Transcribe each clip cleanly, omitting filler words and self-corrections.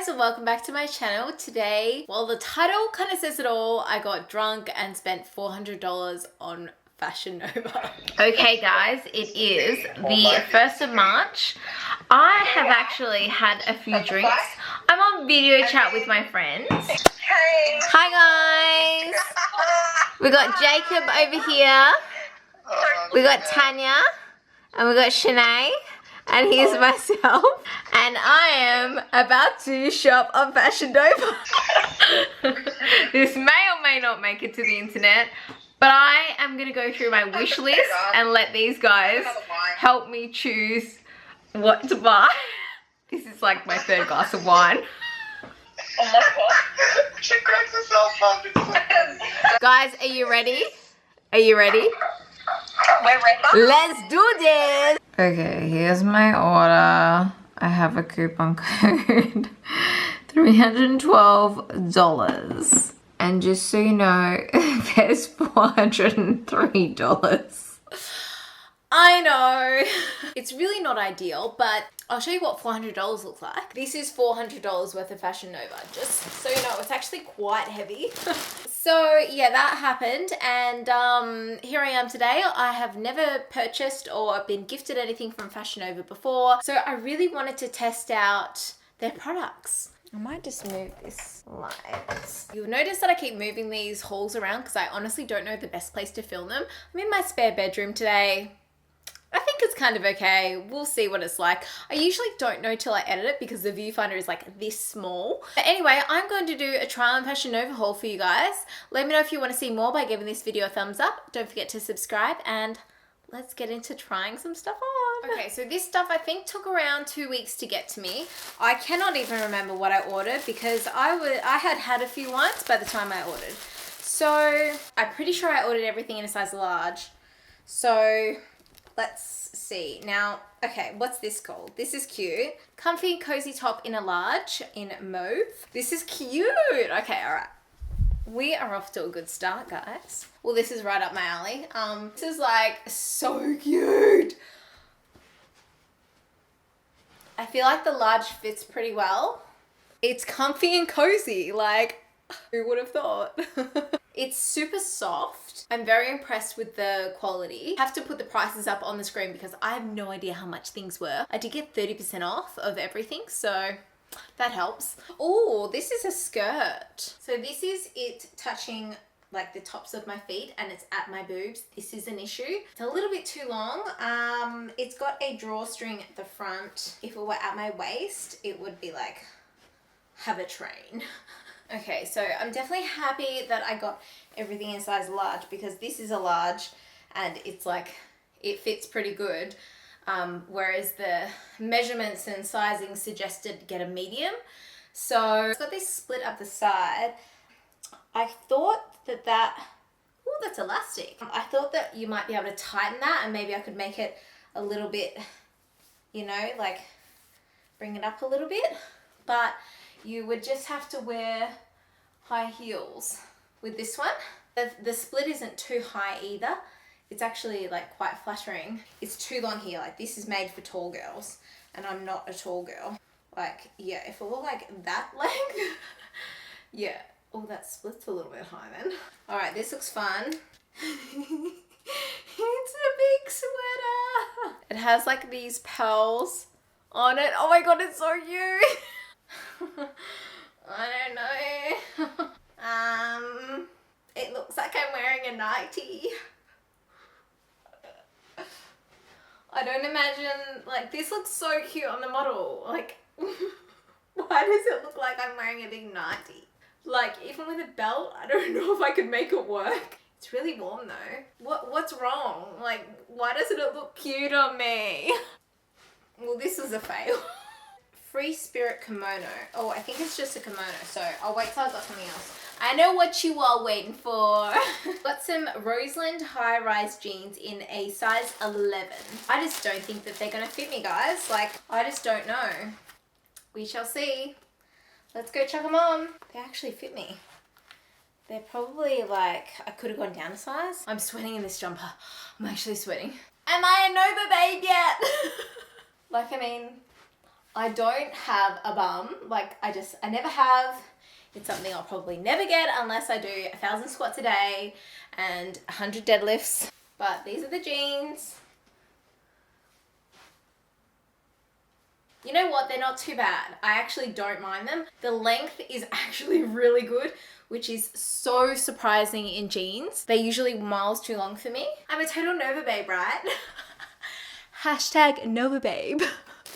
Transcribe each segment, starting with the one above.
guys, and welcome back to my channel. Today, well, the title kind of says it all. I got drunk and spent $400 on Fashion Nova. Okay guys, it is the 1st of March. I have actually had a few drinks. I'm on video chat with my friends. Hey. Hi guys. We got Jacob over here. We got Tanya. And we got Shanae. And here's myself. And I am about to shop on Fashion Nova. This may or may not make it to the internet. But I am going to go through my wish list and let these guys help me choose what to buy. This is like my 3rd glass of wine. Oh my god. She cracks herself up. Guys, are you ready? Are you ready? We're ready. Let's do this. Okay, here's my order. I have a coupon code. $312. And just so you know, there's $403. I know. It's really not ideal, but I'll show you what $400 looks like. This is $400 worth of Fashion Nova. Just so you know, it's actually quite heavy. So yeah, that happened, and here I am today. I have never purchased or been gifted anything from Fashion Nova before, so I really wanted to test out their products. I might just move this light. You'll notice that I keep moving these hauls around because I honestly don't know the best place to film them. I'm in my spare bedroom today. I think it's kind of okay. We'll see what it's like. I usually don't know till I edit it because the viewfinder is like this small. But anyway, I'm going to do a trial on Fashion Nova haul for you guys. Let me know if you want to see more by giving this video a thumbs up. Don't forget to subscribe, and let's get into trying some stuff on. Okay, so this stuff I think took around 2 weeks to get to me. I cannot even remember what I ordered because I had a few once by the time I ordered. So I'm pretty sure I ordered everything in a size large. So let's see. Now, okay, what's this called? This is cute. Comfy cozy top in a large in mauve. This is cute. Okay, all right. We are off to a good start, guys. Well, this is right up my alley. This is like so cute. I feel like the large fits pretty well. It's comfy and cozy. Like, who would have thought? It's super soft. I'm very impressed with the quality. I have to put the prices up on the screen because I have no idea how much things were. I did get 30% off of everything, so that helps. Oh, this is a skirt. So this is it touching like the tops of my feet, and it's at my boobs. This is an issue. It's a little bit too long. It's got a drawstring at the front. If it were at my waist, it would be like, have a train. Okay, so I'm definitely happy that I got everything in size large because this is a large and it's like, it fits pretty good. Whereas the measurements and sizing suggested get a medium. So it's got this split up the side. I thought that, oh, that's elastic. I thought that you might be able to tighten that and maybe I could make it a little bit, you know, like bring it up a little bit. But you would just have to wear high heels with this one. The split isn't too high either. It's actually like quite flattering. It's too long here. Like this is made for tall girls and I'm not a tall girl. Like, yeah, if it were like that length, yeah. Oh, that split's a little bit high then. All right, this looks fun. It's a big sweater. It has like these pearls on it. Oh my God, it's so cute. I don't know. It looks like I'm wearing a nightie. I don't imagine, like, this looks so cute on the model. Like, why does it look like I'm wearing a big nightie? Like, even with a belt, I don't know if I could make it work. It's really warm though. What's wrong? Like, why doesn't it look cute on me? Well, this was a fail. Free Spirit kimono. Oh, I think it's just a kimono, so I'll wait till I've got something else. I know what you are waiting for. Got some Roseland high-rise jeans in a size 11. I just don't think that they're gonna fit me, guys. Like, I just don't know. We shall see. Let's go check them on. They actually fit me. They're probably like, I could have gone down a size. I'm sweating in this jumper. I'm actually sweating. Am I a Nova babe yet? Like, I mean, I don't have a bum. Like I never have. It's something I'll probably never get unless I do 1,000 squats a day and 100 deadlifts. But these are the jeans. You know what? They're not too bad. I actually don't mind them. The length is actually really good, which is so surprising in jeans. They're usually miles too long for me. I'm a total Nova babe, right? Hashtag Nova babe.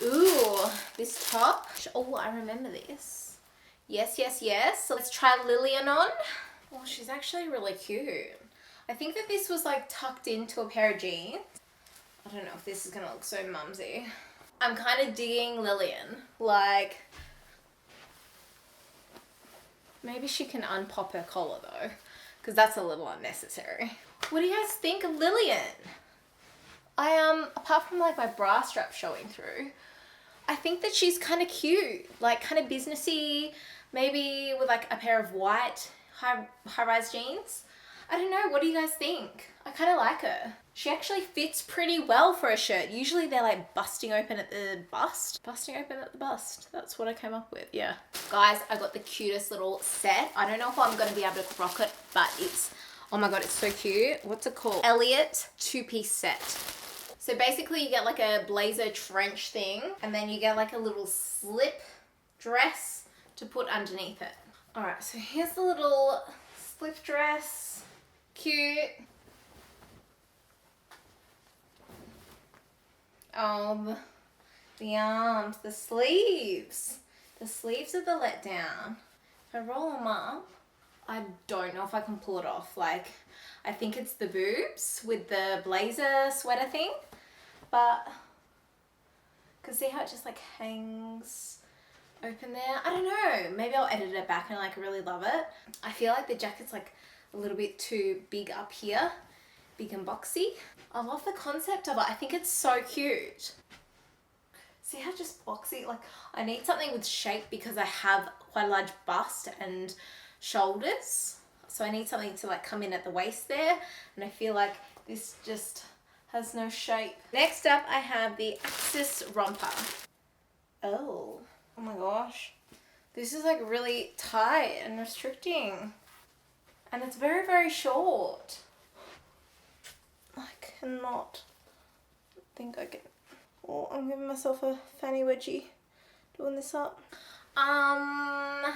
Ooh, this top. Oh, I remember this. Yes, yes, yes. So let's try Lillian on. Oh, she's actually really cute. I think that this was like tucked into a pair of jeans. I don't know if this is gonna look so mumsy. I'm kind of digging Lillian. Like, maybe she can unpop her collar though, because that's a little unnecessary. What do you guys think of Lillian? Apart from like my bra strap showing through, I think that she's kind of cute, like kind of businessy, maybe with like a pair of white high-rise jeans. I don't know, what do you guys think? I kind of like her. She actually fits pretty well for a shirt. Usually they're like busting open at the bust. Busting open at the bust. That's what I came up with, yeah. Guys, I got the cutest little set. I don't know if I'm going to be able to rock it, but it's, oh my God, it's so cute. What's it called? Elliot two-piece set. So basically you get like a blazer trench thing, and then you get like a little slip dress to put underneath it. All right, so here's the little slip dress. Cute. Oh, the arms, the sleeves. The sleeves are the letdown. If I roll them up, I don't know if I can pull it off. Like, I think it's the boobs with the blazer sweater thing, but can see how it just like hangs open there. I don't know. Maybe I'll edit it back and like really love it. I feel like the jacket's like a little bit too big up here, big and boxy. I love the concept of it. I think it's so cute. See how just boxy, like I need something with shape because I have quite a large bust and shoulders. So I need something to like come in at the waist there. And I feel like this just has no shape. Next up, I have the Axis romper. Oh my gosh. This is like really tight and restricting. And it's very, very short. I cannot think I can. Oh, I'm giving myself a fanny wedgie doing this up. I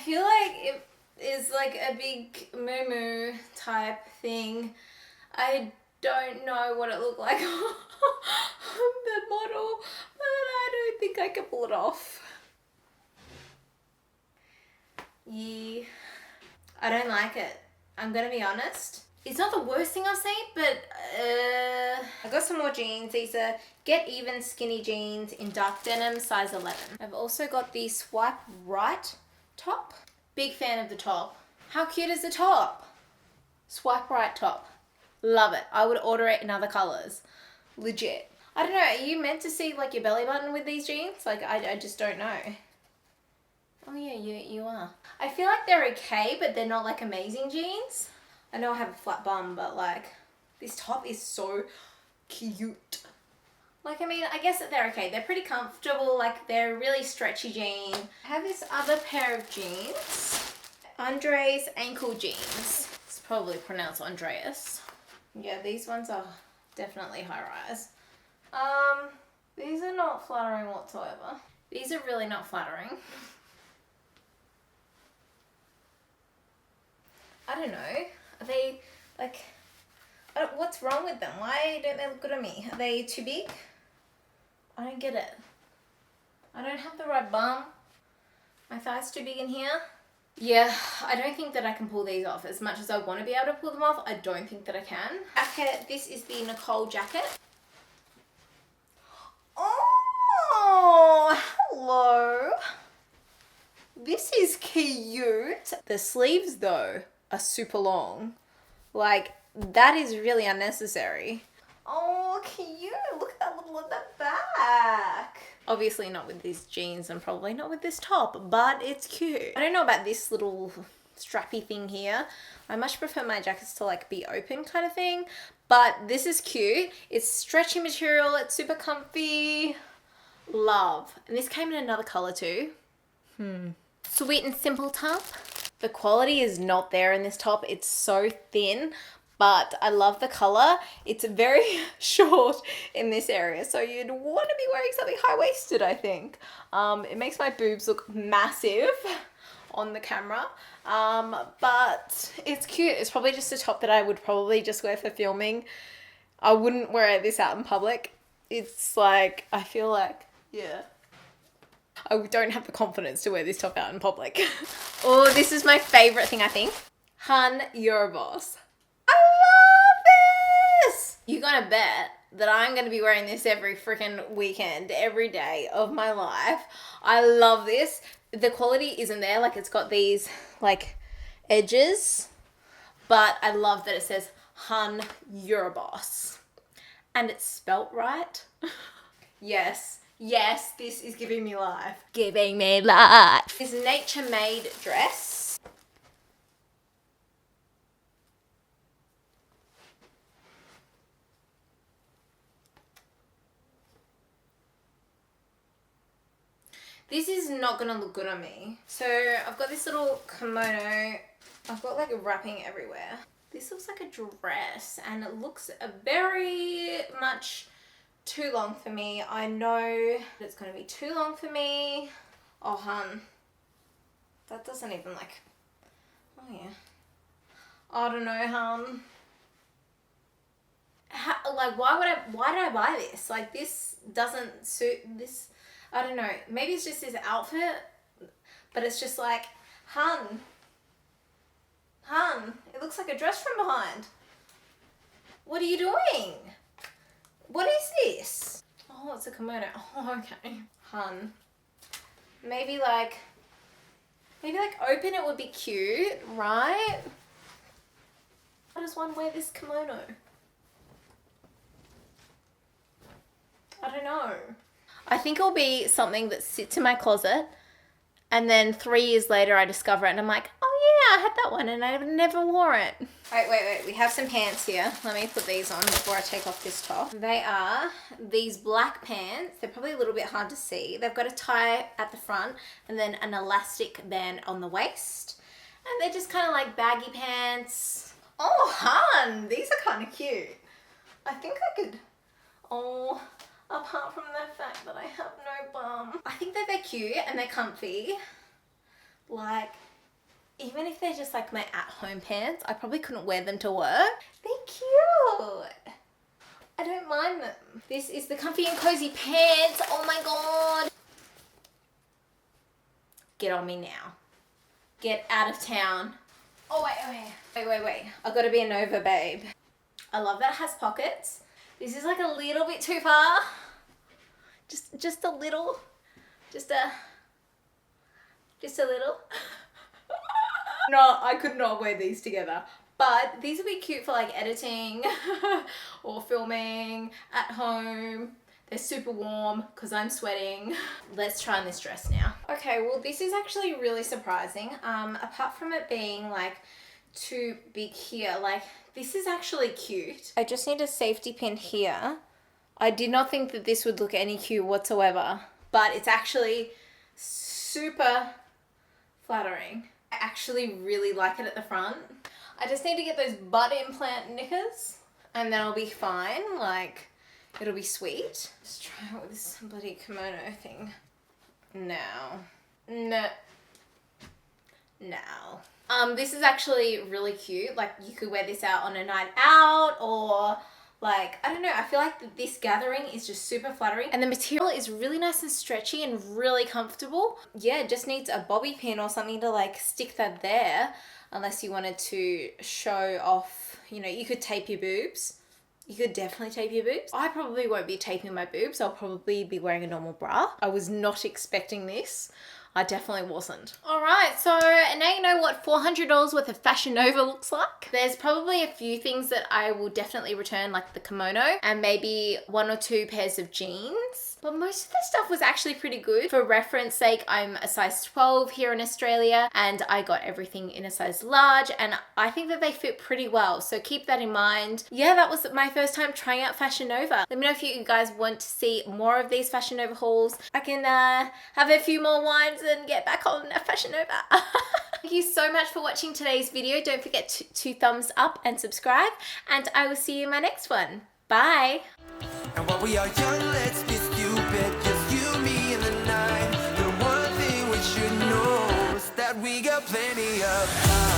feel like it is like a big moo type thing. I don't know what it looked like on the model, but I don't think I can pull it off. Yeah, I don't like it. I'm gonna be honest. It's not the worst thing I've seen, but I got some more jeans. These are Get Even skinny jeans in dark denim, size 11. I've also got the Swipe Right top. Big fan of the top. How cute is the top? Swipe Right top. Love it. I would order it in other colors. Legit. I don't know, are you meant to see like your belly button with these jeans? Like I just don't know. Oh yeah, you are. I feel like they're okay, but they're not like amazing jeans. I know I have a flat bum, but like this top is so cute. Like, I mean, I guess that they're okay. They're pretty comfortable. Like, they're a really stretchy jean. I have this other pair of jeans. Andre's ankle jeans. It's probably pronounced Andreas. Yeah, these ones are definitely high rise. These are not flattering whatsoever. These are really not flattering. I don't know. Are they, like, what's wrong with them? Why don't they look good on me? Are they too big? I don't get it. I don't have the right bum. My thigh's too big in here. Yeah, I don't think that I can pull these off. As much as I want to be able to pull them off, I don't think that I can. Okay, this is the Nicole jacket. Oh, hello. This is cute. The sleeves, though, are super long. Like, that is really unnecessary. Oh, cute. Look at that little at the back. Obviously not with these jeans and probably not with this top, but it's cute. I don't know about this little strappy thing here. I much prefer my jackets to like be open kind of thing, But this is cute. It's stretchy material. It's super comfy. Love. And this came in another color too. Sweet and simple top. The quality is not there in this top. It's so thin, but I love the color. It's very short in this area, so you'd want to be wearing something high-waisted, I think. It makes my boobs look massive on the camera, but it's cute. It's probably just a top that I would probably just wear for filming. I wouldn't wear this out in public. It's like, I feel like, yeah, I don't have the confidence to wear this top out in public. Oh, this is my favorite thing, I think. Hun, you're a boss. I love this! You're gonna bet that I'm gonna be wearing this every freaking weekend, every day of my life. I love this. The quality isn't there, like it's got these like edges, but I love that it says, Hun, you're a boss. And it's spelt right. Yes. Yes, this is giving me life. Giving me life. This nature-made dress. This is not gonna look good on me. So I've got this little kimono. I've got like wrapping everywhere. This looks like a dress and it looks very much too long for me. I know it's gonna be too long for me. Oh, hun. That doesn't even like, oh yeah. I don't know, hun. Like, why did I buy this? Like, this doesn't suit this. I don't know. Maybe it's just this outfit, but it's just like, hun, it looks like a dress from behind. What are you doing? What is this? Oh, it's a kimono. Oh, okay. Hun. Maybe like open it would be cute, right? How does one wear this kimono? I don't know. I think it'll be something that sits in my closet and then 3 years later I discover it and I'm like, oh yeah, I had that one and I never wore it. Wait. We have some pants here. Let me put these on before I take off this top. They are these black pants. They're probably a little bit hard to see. They've got a tie at the front and then an elastic band on the waist. And they're just kind of like baggy pants. Oh, hun, these are kind of cute. I think I could, oh, apart from the fact that I have no bum. I think that they're cute and they're comfy. Like, even if they're just like my at-home pants, I probably couldn't wear them to work. They're cute. I don't mind them. This is the comfy and cozy pants. Oh my God. Get on me now. Get out of town. Oh, wait. I've got to be a Nova babe. I love that it has pockets. This is like a little bit too far. Just a little. Just a little. No, I could not wear these together. But these would be cute for like editing or filming at home. They're super warm because I'm sweating. Let's try on this dress now. Okay, well this is actually really surprising. Apart from it being like too big here, like this is actually cute. I just need a safety pin here. I did not think that this would look any cute whatsoever, but it's actually super flattering. I actually really like it at the front. I just need to get those butt implant knickers and then I'll be fine. Like, it'll be sweet. Let's try it with this bloody kimono thing. No. This is actually really cute. Like, you could wear this out on a night out or like, I don't know, I feel like this gathering is just super flattering and the material is really nice and stretchy and really comfortable. Yeah, it just needs a bobby pin or something to like stick that there unless you wanted to show off, you know, you could tape your boobs. You could definitely tape your boobs. I probably won't be taping my boobs. I'll probably be wearing a normal bra. I was not expecting this. I definitely wasn't. All right, so now you know what $400 worth of Fashion Nova looks like. There's probably a few things that I will definitely return, like the kimono and maybe 1 or 2 pairs of jeans. But most of the stuff was actually pretty good. For reference sake, I'm a size 12 here in Australia and I got everything in a size large, and I think that they fit pretty well. So keep that in mind. Yeah, that was my first time trying out Fashion Nova. Let me know if you guys want to see more of these Fashion Nova hauls. I can have a few more wines and get back on Fashion Nova. Thank you so much for watching today's video. Don't forget to thumbs up and subscribe, and I will see you in my next one. Bye. And while we are young, let's be stupid. Just you, me, and the night. The one thing we should know is that we got plenty of time.